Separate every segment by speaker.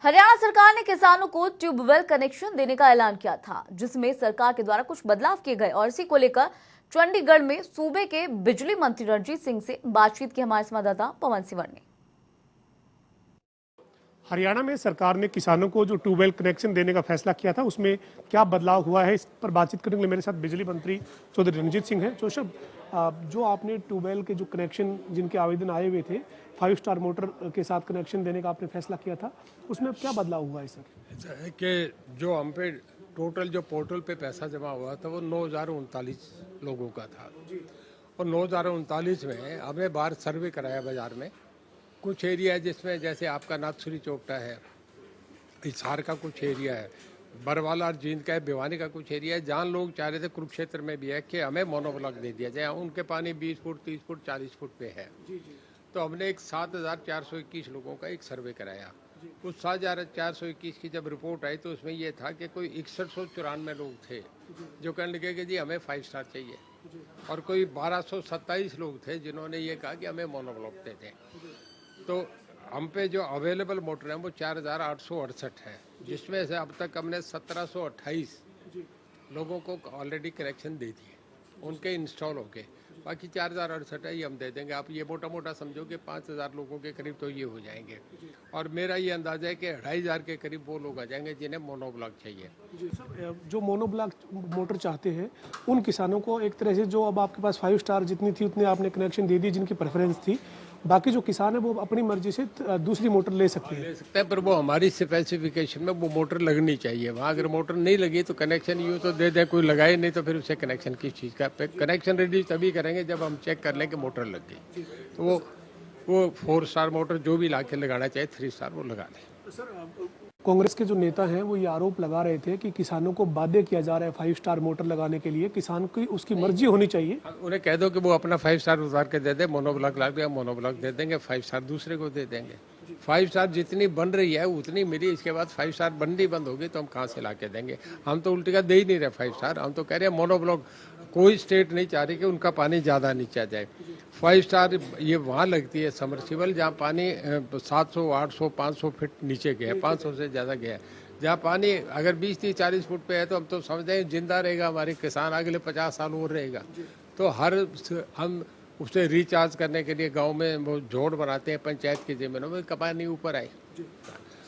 Speaker 1: हरियाणा सरकार ने किसानों को ट्यूबवेल कनेक्शन देने का ऐलान किया था, जिसमें सरकार के द्वारा कुछ बदलाव किए गए और इसी को लेकर चंडीगढ़ में सूबे के बिजली मंत्री रणजीत सिंह से बातचीत की हमारे संवाददाता पवन सिंवर ने।
Speaker 2: हरियाणा में सरकार ने किसानों को जो ट्यूबवेल कनेक्शन देने का फैसला किया था, उसमें क्या बदलाव हुआ है, इस पर बातचीत करने के लिए मेरे साथ बिजली मंत्री चौधरी रणजीत सिंह हैं। चौधरी साहब, जो आपने ट्यूबवेल के जो कनेक्शन जिनके आवेदन आए हुए थे, 5 स्टार मोटर के साथ कनेक्शन देने का आपने फैसला किया था, उसमें क्या बदलाव हुआ है सर?
Speaker 3: ऐसा है कि जो हम पे टोटल जो पोर्टल पे पैसा जमा हुआ था वो 9,039 लोगों का था और 9,039 में हमने बाहर सर्वे कराया बाजार में। कुछ एरिया है जिसमें जैसे आपका नाथसुरी चौपटा है, हिसार का कुछ एरिया है, बरवाला और जींद का है, भिवानी का कुछ एरिया है, जहाँ लोग चाह रहे थे कुरुक्षेत्र में भी है कि हमें मोनोब्लॉक दे दिया जाए। उनके पानी 20 फुट 30 फुट 40 फुट पे है। तो हमने एक 7,421 लोगों का एक सर्वे कराया। उस 7,421 की जब रिपोर्ट आई तो उसमें ये था कि कोई 6194 लोग थे जो कहने लगे कि जी हमें 5 स्टार चाहिए, और कोई 1227 लोग थे जिन्होंने ये कहा कि हमें मोनोब्लॉक दे दें। तो हम पे जो अवेलेबल मोटर है वो 4,868 है, जिसमें से अब तक हमने 1,728 लोगों को ऑलरेडी कनेक्शन दे दिए, उनके इंस्टॉल हो गए। बाकी 4,068 है, ये हम दे देंगे। आप ये मोटा मोटा समझो कि 5,000 लोगों के करीब तो ये हो जाएंगे, और मेरा ये अंदाजा है कि 2,500 के करीब वो लोग आ जाएंगे जिन्हें मोनोब्लॉक चाहिए।
Speaker 2: जो मोनोब्लॉक मोटर चाहते हैं उन किसानों को एक तरह से, जो अब आपके पास 5 स्टार जितनी थी उतने आपने कनेक्शन दे दी, जिनकी प्रेफरेंस थी, बाकी जो किसान है वो अपनी मर्जी से दूसरी मोटर ले सकते हैं।
Speaker 3: पर वो हमारी स्पेसिफिकेशन में वो मोटर लगनी चाहिए। वहाँ अगर मोटर नहीं लगी तो कनेक्शन यूँ तो दे दें, कोई लगाए नहीं तो फिर उसे कनेक्शन किस चीज़ का कनेक्शन रिलीज तभी करेंगे जब हम चेक कर लें कि मोटर लग गई। तो वो 4 स्टार मोटर जो भी ला के लगाना चाहिए, 3 स्टार वो लगा लें।
Speaker 2: सर, कांग्रेस के जो नेता हैं वो ये आरोप लगा रहे थे कि किसानों को बाध्य किया जा रहा है 5 स्टार मोटर लगाने के लिए, किसान की उसकी मर्जी होनी चाहिए।
Speaker 3: उन्हें कह दो कि वो अपना 5 स्टार उतार के दे दे, मोनोब्लॉक ला दिया, मोनोब्लॉक दे देंगे, 5 स्टार दूसरे को दे देंगे। 5 स्टार जितनी बन रही है उतनी मिली, इसके बाद 5 स्टार बननी बंद होगी तो हम कहाँ से ला के देंगे? हम तो उल्टी का दे ही नहीं रहे 5 स्टार, हम तो कह रहे हैं मोनोब्लॉक। कोई स्टेट नहीं चाह रही कि उनका पानी ज़्यादा नीचे जाए। 5 स्टार ये वहाँ लगती है समर्सिबल जहाँ पानी 700 800 500 फीट नीचे गया है, 500 से ज़्यादा गया है। जहाँ पानी अगर 20 30 40 फुट पे है तो हम तो समझते हैं जिंदा रहेगा हमारे किसान, अगले 50 साल और रहेगा। तो हम उसे रिचार्ज करने के लिए गांव में वो जोड़ बनाते हैं पंचायत की जमीनों में, पानी ऊपर आए।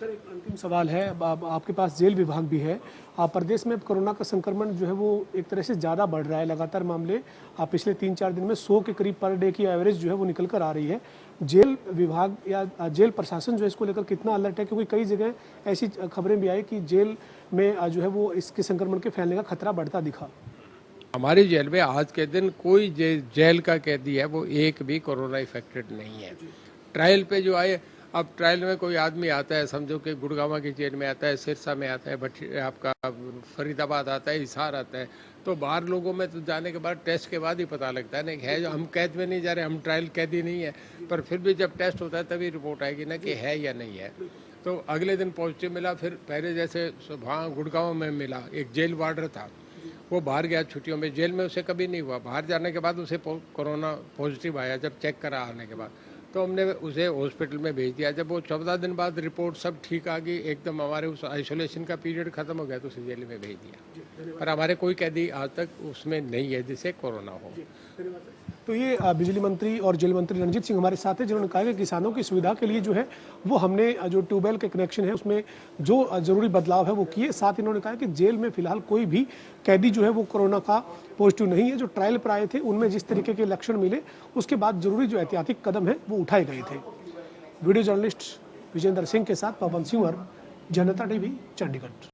Speaker 2: सर, एक अंतिम सवाल है, आपके पास जेल विभाग भी है। प्रदेश में कोरोना का संक्रमण जो है वो एक तरह से ज़्यादा बढ़ रहा है, लगातार मामले पिछले 3-4 दिन में 100 के करीब पर डे की एवरेज जो है वो निकल कर आ रही है। जेल विभाग या जेल प्रशासन जो है इसको लेकर कितना अलर्ट है, क्योंकि कई जगह ऐसी खबरें भी आई कि जेल में जो है वो इसके संक्रमण के फैलने का खतरा बढ़ता दिखा।
Speaker 3: हमारी जेल में आज के दिन कोई जेल का कैदी है वो एक भी कोरोना इफेक्टेड नहीं है। ट्रायल पे जो आए, अब ट्रायल में कोई आदमी आता है, समझो कि गुड़गांव की जेल में आता है, सिरसा में आता है, आपका फरीदाबाद आता है, हिसार आता है, तो बाहर लोगों में तो जाने के बाद टेस्ट के बाद ही पता लगता है ना कि है। जो हम कैद में नहीं जा रहे, हम ट्रायल कैदी नहीं है, पर फिर भी जब टेस्ट होता है तभी रिपोर्ट आएगी ना कि है या नहीं है। तो अगले दिन पॉजिटिव मिला, फिर पहले जैसे वहाँ गुड़गांव में मिला, एक जेल वार्डर था, वो बाहर गया छुट्टियों में, जेल में उसे कभी नहीं हुआ। बाहर जाने के बाद उसे कोरोना पॉजिटिव आया जब चेक करा आने के बाद, तो हमने उसे हॉस्पिटल में भेज दिया। जब वो 14 दिन बाद रिपोर्ट सब ठीक आ गई, एकदम हमारे उस आइसोलेशन का पीरियड खत्म हो गया, तो उसे जेल में भेज दिया। पर हमारे कोई कैदी आज तक उसमें नहीं है जिसे कोरोना हो।
Speaker 2: तो ये बिजली मंत्री और जेल मंत्री रणजीत सिंह हमारे साथ हैं, जिन्होंने कहा कि किसानों की सुविधा के लिए जो है वो हमने जो ट्यूबवेल के कनेक्शन है उसमें जो जरूरी बदलाव है वो किए। साथ ही इन्होंने कहा कि जेल में फिलहाल कोई भी कैदी जो है वो कोरोना का पॉजिटिव नहीं है। जो ट्रायल पर आए थे उनमें जिस तरीके के लक्षण मिले उसके बाद जरूरी जो एहतियाती कदम है वो उठाए गए थे। वीडियो जर्नलिस्ट विजेंद्र सिंह के साथ पवन सिंह, जनता टीवी, चंडीगढ़।